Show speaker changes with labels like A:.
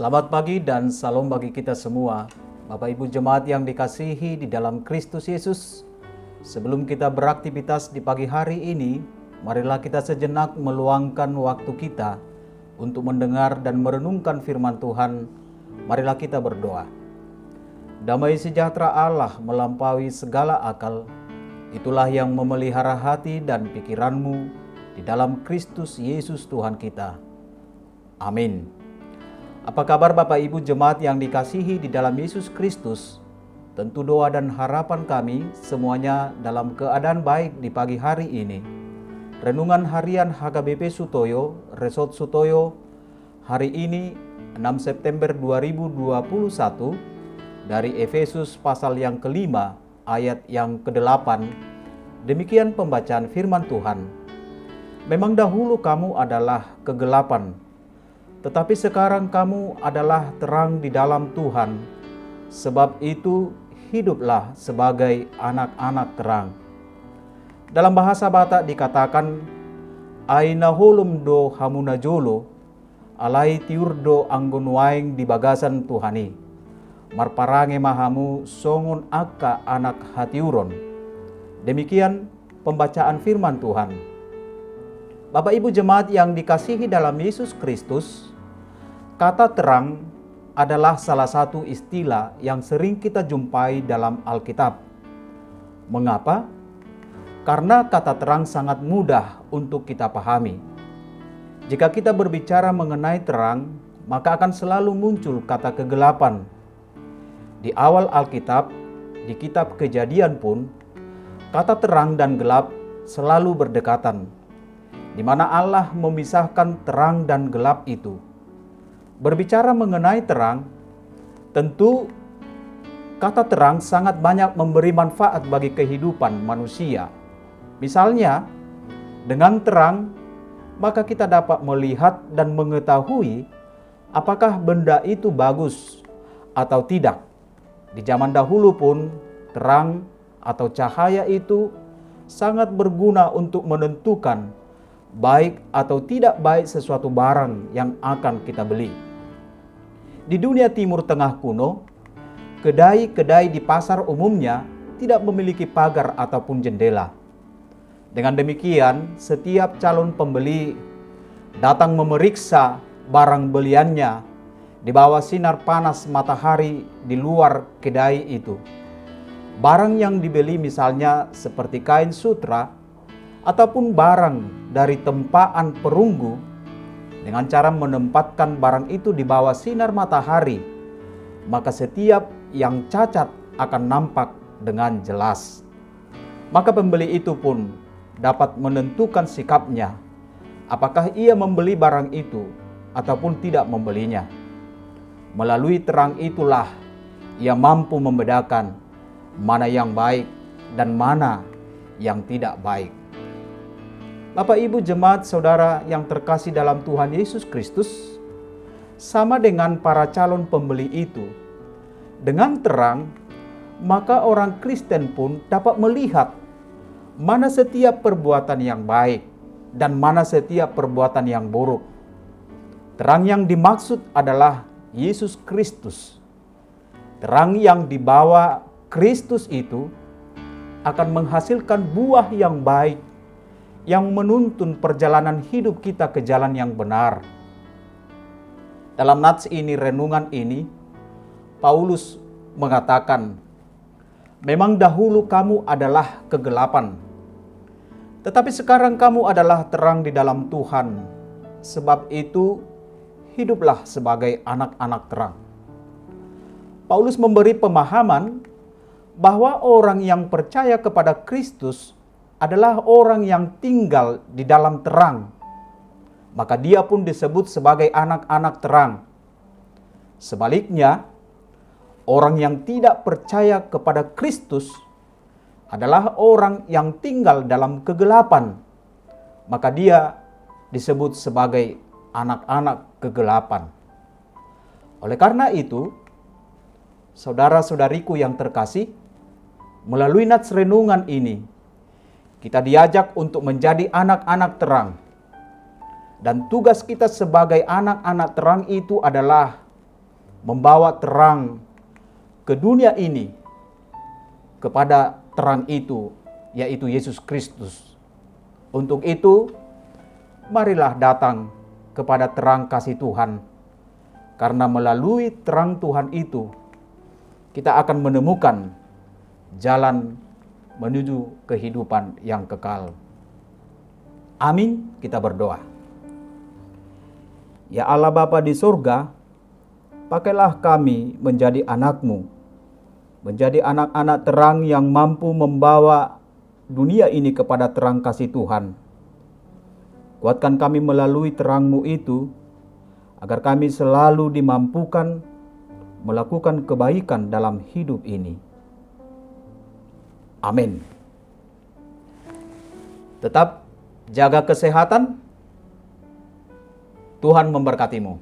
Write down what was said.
A: Selamat pagi dan salam bagi kita semua. Bapak Ibu jemaat yang dikasihi di dalam Kristus Yesus. Sebelum kita beraktivitas di pagi hari ini, marilah kita sejenak meluangkan waktu kita untuk mendengar dan merenungkan firman Tuhan. Marilah kita berdoa. Damai sejahtera Allah melampaui segala akal. Itulah yang memelihara hati dan pikiranmu di dalam Kristus Yesus Tuhan kita. Amin. Apa kabar Bapak Ibu jemaat yang dikasihi di dalam Yesus Kristus? Tentu doa dan harapan kami semuanya dalam keadaan baik di pagi hari ini. Renungan harian HKBP Sutoyo, Resort Sutoyo, hari ini 6 September 2021 dari Efesus pasal yang kelima ayat yang ke-8. Demikian pembacaan firman Tuhan. Memang dahulu kamu adalah kegelapan, tetapi sekarang kamu adalah terang di dalam Tuhan. Sebab itu hiduplah sebagai anak-anak terang. Dalam bahasa Batak dikatakan, Aina holum do hamuna jolo, alai tiur do anggun waing di bagasan Tuhani. Marparange mahamu songon akka anak hatiuron. Demikian pembacaan firman Tuhan. Bapak Ibu jemaat yang dikasihi dalam Yesus Kristus, kata terang adalah salah satu istilah yang sering kita jumpai dalam Alkitab. Mengapa? Karena kata terang sangat mudah untuk kita pahami. Jika kita berbicara mengenai terang, maka akan selalu muncul kata kegelapan. Di awal Alkitab, di kitab Kejadian pun, kata terang dan gelap selalu berdekatan, di mana Allah memisahkan terang dan gelap itu. Berbicara mengenai terang, tentu kata terang sangat banyak memberi manfaat bagi kehidupan manusia. Misalnya, dengan terang, maka kita dapat melihat dan mengetahui apakah benda itu bagus atau tidak. Di zaman dahulu pun, terang atau cahaya itu sangat berguna untuk menentukan baik atau tidak baik sesuatu barang yang akan kita beli. Di dunia Timur Tengah kuno, kedai-kedai di pasar umumnya tidak memiliki pagar ataupun jendela. Dengan demikian, setiap calon pembeli datang memeriksa barang beliannya di bawah sinar panas matahari di luar kedai itu. Barang yang dibeli misalnya seperti kain sutra ataupun barang dari tempaan perunggu, dengan cara menempatkan barang itu di bawah sinar matahari, maka setiap yang cacat akan nampak dengan jelas. Maka pembeli itu pun dapat menentukan sikapnya, apakah ia membeli barang itu ataupun tidak membelinya. Melalui terang itulah ia mampu membedakan mana yang baik dan mana yang tidak baik. Bapak Ibu jemaat saudara yang terkasih dalam Tuhan Yesus Kristus, sama dengan para calon pembeli itu, dengan terang, maka orang Kristen pun dapat melihat mana setiap perbuatan yang baik dan mana setiap perbuatan yang buruk. Terang yang dimaksud adalah Yesus Kristus. Terang yang dibawa Kristus itu akan menghasilkan buah yang baik, yang menuntun perjalanan hidup kita ke jalan yang benar. Dalam nats ini, renungan ini, Paulus mengatakan, memang dahulu kamu adalah kegelapan, tetapi sekarang kamu adalah terang di dalam Tuhan. Sebab itu, hiduplah sebagai anak-anak terang. Paulus memberi pemahaman bahwa orang yang percaya kepada Kristus adalah orang yang tinggal di dalam terang, maka dia pun disebut sebagai anak-anak terang. Sebaliknya, orang yang tidak percaya kepada Kristus adalah orang yang tinggal dalam kegelapan, maka dia disebut sebagai anak-anak kegelapan. Oleh karena itu, saudara-saudariku yang terkasih, melalui nats renungan ini, kita diajak untuk menjadi anak-anak terang. Dan tugas kita sebagai anak-anak terang itu adalah membawa terang ke dunia ini kepada terang itu, yaitu Yesus Kristus. Untuk itu, marilah datang kepada terang kasih Tuhan, karena melalui terang Tuhan itu, kita akan menemukan jalan menuju kehidupan yang kekal. Amin, kita berdoa. Ya Allah Bapa di surga, pakailah kami menjadi anak-Mu, menjadi anak-anak terang yang mampu membawa dunia ini kepada terang kasih Tuhan. Kuatkan kami melalui terang-Mu itu, agar kami selalu dimampukan melakukan kebaikan dalam hidup ini. Amin. Tetap jaga kesehatan. Tuhan memberkatimu.